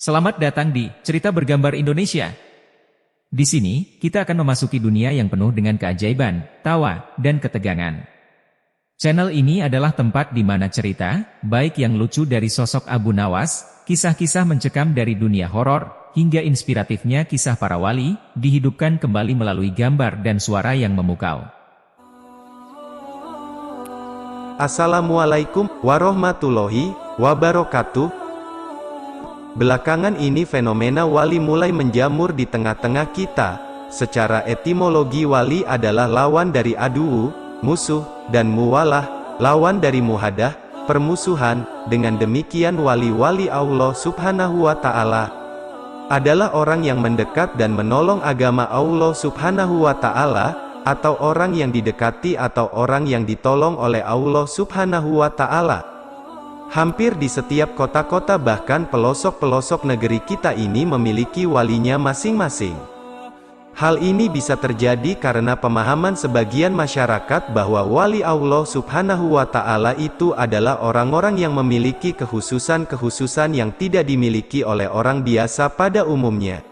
Selamat datang di Cerita Bergambar Indonesia. Di sini, kita akan memasuki dunia yang penuh dengan keajaiban, tawa, dan ketegangan. Channel ini adalah tempat di mana cerita, baik yang lucu dari sosok Abu Nawas, kisah-kisah mencekam dari dunia horor, hingga inspiratifnya kisah para wali, dihidupkan kembali melalui gambar dan suara yang memukau. Assalamualaikum warahmatullahi wabarakatuh. Belakangan ini fenomena wali mulai menjamur di tengah-tengah kita. Secara etimologi wali adalah lawan dari aduwu, musuh, dan muwalah, lawan dari muhadah, permusuhan. Dengan demikian wali-wali Allah subhanahu wa ta'ala adalah orang yang mendekat dan menolong agama Allah subhanahu wa ta'ala, atau orang yang didekati atau orang yang ditolong oleh Allah subhanahu wa ta'ala. Hampir di setiap kota-kota bahkan pelosok-pelosok negeri kita ini memiliki walinya masing-masing. Hal ini bisa terjadi karena pemahaman sebagian masyarakat bahwa wali Allah subhanahu wa ta'ala itu adalah orang-orang yang memiliki kekhususan-kekhususan yang tidak dimiliki oleh orang biasa pada umumnya.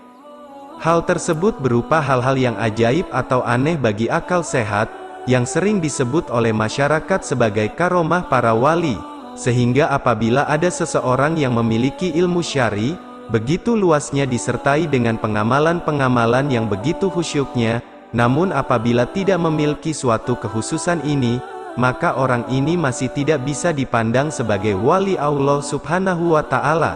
Hal tersebut berupa hal-hal yang ajaib atau aneh bagi akal sehat, yang sering disebut oleh masyarakat sebagai karomah para wali. Sehingga apabila ada seseorang yang memiliki ilmu syar'i, begitu luasnya disertai dengan pengamalan-pengamalan yang begitu khusyuknya, namun apabila tidak memiliki suatu kekhususan ini, maka orang ini masih tidak bisa dipandang sebagai wali Allah subhanahu wa ta'ala.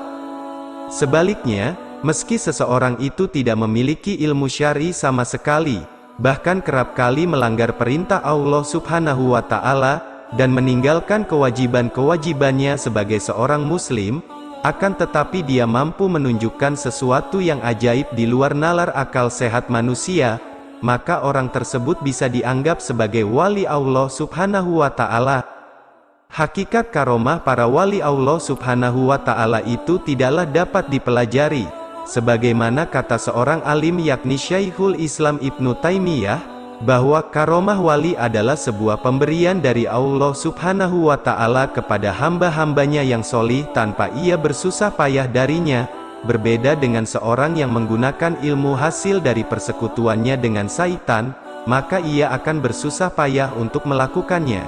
Sebaliknya, meski seseorang itu tidak memiliki ilmu syar'i sama sekali, bahkan kerap kali melanggar perintah Allah subhanahu wa ta'ala, dan meninggalkan kewajiban-kewajibannya sebagai seorang muslim, akan tetapi dia mampu menunjukkan sesuatu yang ajaib di luar nalar akal sehat manusia, maka orang tersebut bisa dianggap sebagai wali Allah subhanahu wa ta'ala. Hakikat karomah para wali Allah subhanahu wa ta'ala itu tidaklah dapat dipelajari, sebagaimana kata seorang alim yakni Syekhul Islam Ibnu Taimiyah, bahwa karomah wali adalah sebuah pemberian dari Allah subhanahu wa ta'ala kepada hamba-hambanya yang solih tanpa ia bersusah payah darinya, berbeda dengan seorang yang menggunakan ilmu hasil dari persekutuannya dengan syaitan, maka ia akan bersusah payah untuk melakukannya.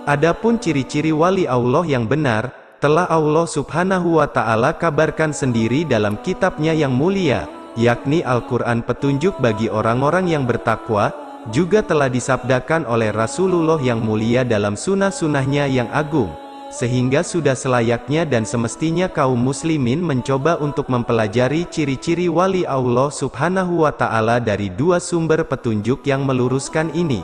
Adapun ciri-ciri wali Allah yang benar, telah Allah subhanahu wa ta'ala kabarkan sendiri dalam kitabnya yang mulia, yakni Al-Quran petunjuk bagi orang-orang yang bertakwa, juga telah disabdakan oleh Rasulullah yang mulia dalam sunnah-sunnahnya yang agung, sehingga sudah selayaknya dan semestinya kaum muslimin mencoba untuk mempelajari ciri-ciri wali Allah subhanahu wa ta'ala dari dua sumber petunjuk yang meluruskan ini.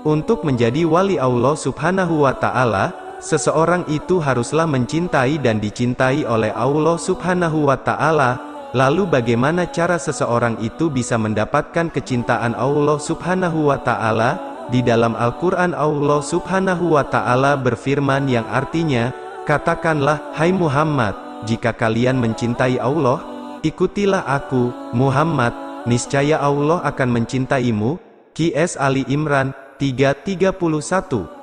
Untuk menjadi wali Allah subhanahu wa ta'ala, seseorang itu haruslah mencintai dan dicintai oleh Allah subhanahu wa ta'ala. Lalu bagaimana cara seseorang itu bisa mendapatkan kecintaan Allah subhanahu wa ta'ala? Di dalam Al-Quran Allah subhanahu wa ta'ala berfirman yang artinya, katakanlah, hai Muhammad, jika kalian mencintai Allah, ikutilah aku, Muhammad, niscaya Allah akan mencintaimu. Qs Ali Imran 3:31.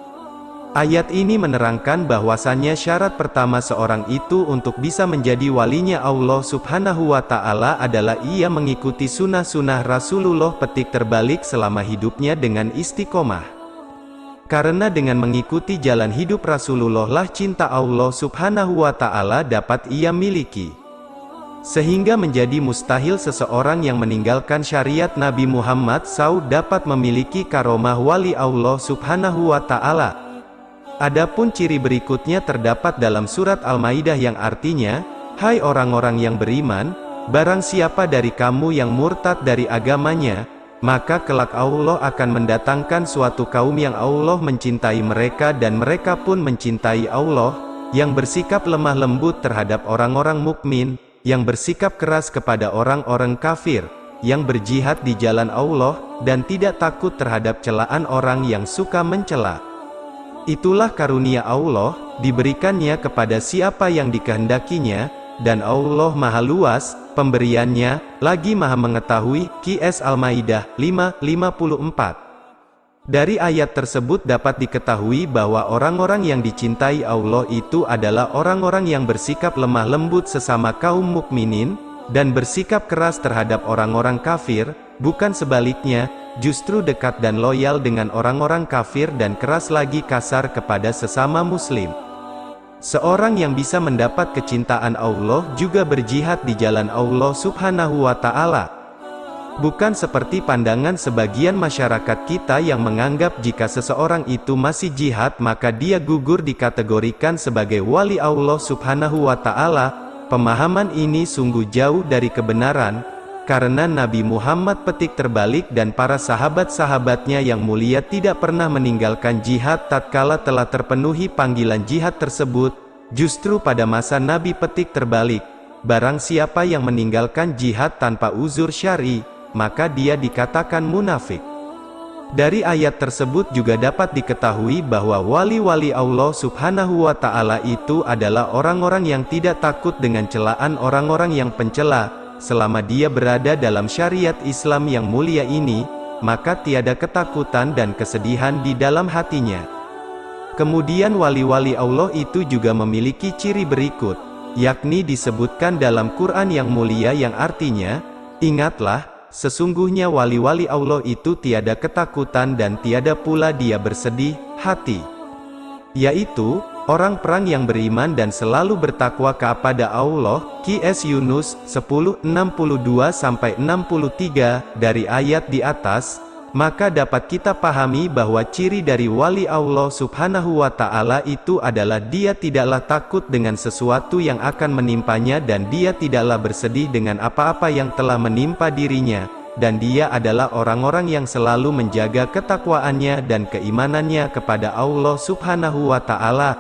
Ayat ini menerangkan bahwasannya syarat pertama seorang itu untuk bisa menjadi walinya Allah subhanahu wa ta'ala adalah ia mengikuti sunnah-sunnah Rasulullah petik terbalik selama hidupnya dengan istiqomah. Karena dengan mengikuti jalan hidup Rasulullah lah cinta Allah subhanahu wa ta'ala dapat ia miliki. Sehingga menjadi mustahil seseorang yang meninggalkan syariat Nabi Muhammad SAW dapat memiliki karomah wali Allah subhanahu wa ta'ala. Adapun ciri berikutnya terdapat dalam surat Al-Maidah yang artinya, hai orang-orang yang beriman, barang siapa dari kamu yang murtad dari agamanya, maka kelak Allah akan mendatangkan suatu kaum yang Allah mencintai mereka dan mereka pun mencintai Allah, yang bersikap lemah lembut terhadap orang-orang mukmin, yang bersikap keras kepada orang-orang kafir, yang berjihad di jalan Allah, dan tidak takut terhadap celaan orang yang suka mencela. Itulah karunia Allah, diberikannya kepada siapa yang dikehendakinya, dan Allah maha luas pemberiannya, lagi maha mengetahui. Qs Al-Maidah 5:54. Dari ayat tersebut dapat diketahui bahwa orang-orang yang dicintai Allah itu adalah orang-orang yang bersikap lemah lembut sesama kaum mukminin, dan bersikap keras terhadap orang-orang kafir, bukan sebaliknya, justru dekat dan loyal dengan orang-orang kafir dan keras lagi kasar kepada sesama muslim. Seorang yang bisa mendapat kecintaan Allah juga berjihad di jalan Allah Subhanahu wa Ta'ala. Bukan seperti pandangan sebagian masyarakat kita yang menganggap jika seseorang itu masih jihad maka dia gugur dikategorikan sebagai wali Allah Subhanahu wa Ta'ala. Pemahaman ini sungguh jauh dari kebenaran, karena Nabi Muhammad petik terbalik dan para sahabat-sahabatnya yang mulia tidak pernah meninggalkan jihad tatkala telah terpenuhi panggilan jihad tersebut. Justru pada masa Nabi petik terbalik, barang siapa yang meninggalkan jihad tanpa uzur syar'i, maka dia dikatakan munafik. Dari ayat tersebut juga dapat diketahui bahwa wali-wali Allah Subhanahu wa Ta'ala itu adalah orang-orang yang tidak takut dengan celaan orang-orang yang pencela. Selama dia berada dalam syariat Islam yang mulia ini, maka tiada ketakutan dan kesedihan di dalam hatinya. Kemudian wali-wali Allah itu juga memiliki ciri berikut, yakni disebutkan dalam Quran yang mulia yang artinya, ingatlah, sesungguhnya wali-wali Allah itu tiada ketakutan dan tiada pula dia bersedih hati. Yaitu, orang perang yang beriman dan selalu bertakwa kepada Allah. Qs Yunus 10:62-63, dari ayat di atas, maka dapat kita pahami bahwa ciri dari wali Allah Subhanahu wa Ta'ala itu adalah dia tidaklah takut dengan sesuatu yang akan menimpanya dan dia tidaklah bersedih dengan apa-apa yang telah menimpa dirinya, dan dia adalah orang-orang yang selalu menjaga ketakwaannya dan keimanannya kepada Allah Subhanahu wa Ta'ala.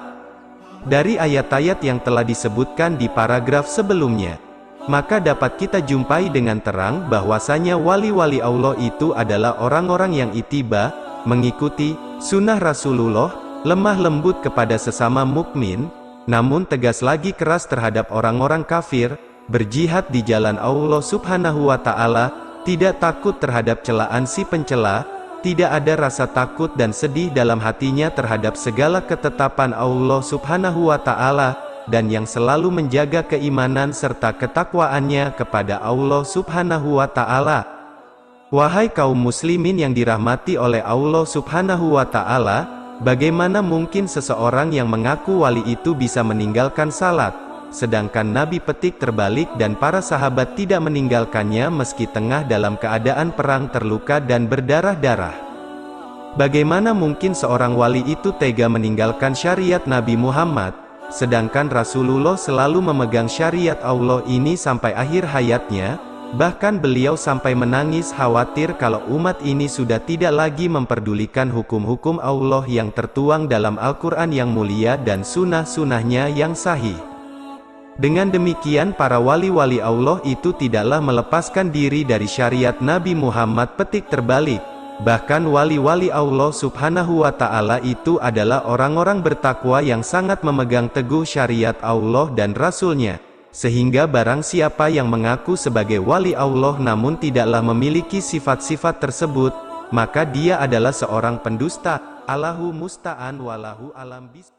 Dari ayat-ayat yang telah disebutkan di paragraf sebelumnya, maka dapat kita jumpai dengan terang bahwasanya wali-wali Allah itu adalah orang-orang yang ittiba, mengikuti sunnah Rasulullah, lemah lembut kepada sesama mukmin, namun tegas lagi keras terhadap orang-orang kafir, berjihad di jalan Allah Subhanahu wa Ta'ala, tidak takut terhadap celaan si pencela, tidak ada rasa takut dan sedih dalam hatinya terhadap segala ketetapan Allah Subhanahu wa Ta'ala, dan yang selalu menjaga keimanan serta ketakwaannya kepada Allah Subhanahu wa Ta'ala. Wahai kaum muslimin yang dirahmati oleh Allah Subhanahu wa Ta'ala, bagaimana mungkin seseorang yang mengaku wali itu bisa meninggalkan salat, sedangkan Nabi petik terbalik dan para sahabat tidak meninggalkannya meski tengah dalam keadaan perang terluka dan berdarah-darah? Bagaimana mungkin seorang wali itu tega meninggalkan syariat Nabi Muhammad, sedangkan Rasulullah selalu memegang syariat Allah ini sampai akhir hayatnya? Bahkan beliau sampai menangis khawatir kalau umat ini sudah tidak lagi memperdulikan hukum-hukum Allah yang tertuang dalam Al-Quran yang mulia dan sunnah-sunnahnya yang sahih. Dengan demikian para wali-wali Allah itu tidaklah melepaskan diri dari syariat Nabi Muhammad petik terbalik. Bahkan wali-wali Allah Subhanahu wa Ta'ala itu adalah orang-orang bertakwa yang sangat memegang teguh syariat Allah dan Rasul-Nya. Sehingga barang siapa yang mengaku sebagai wali Allah namun tidaklah memiliki sifat-sifat tersebut, maka dia adalah seorang pendusta. Allahu musta'an walahu alam bis.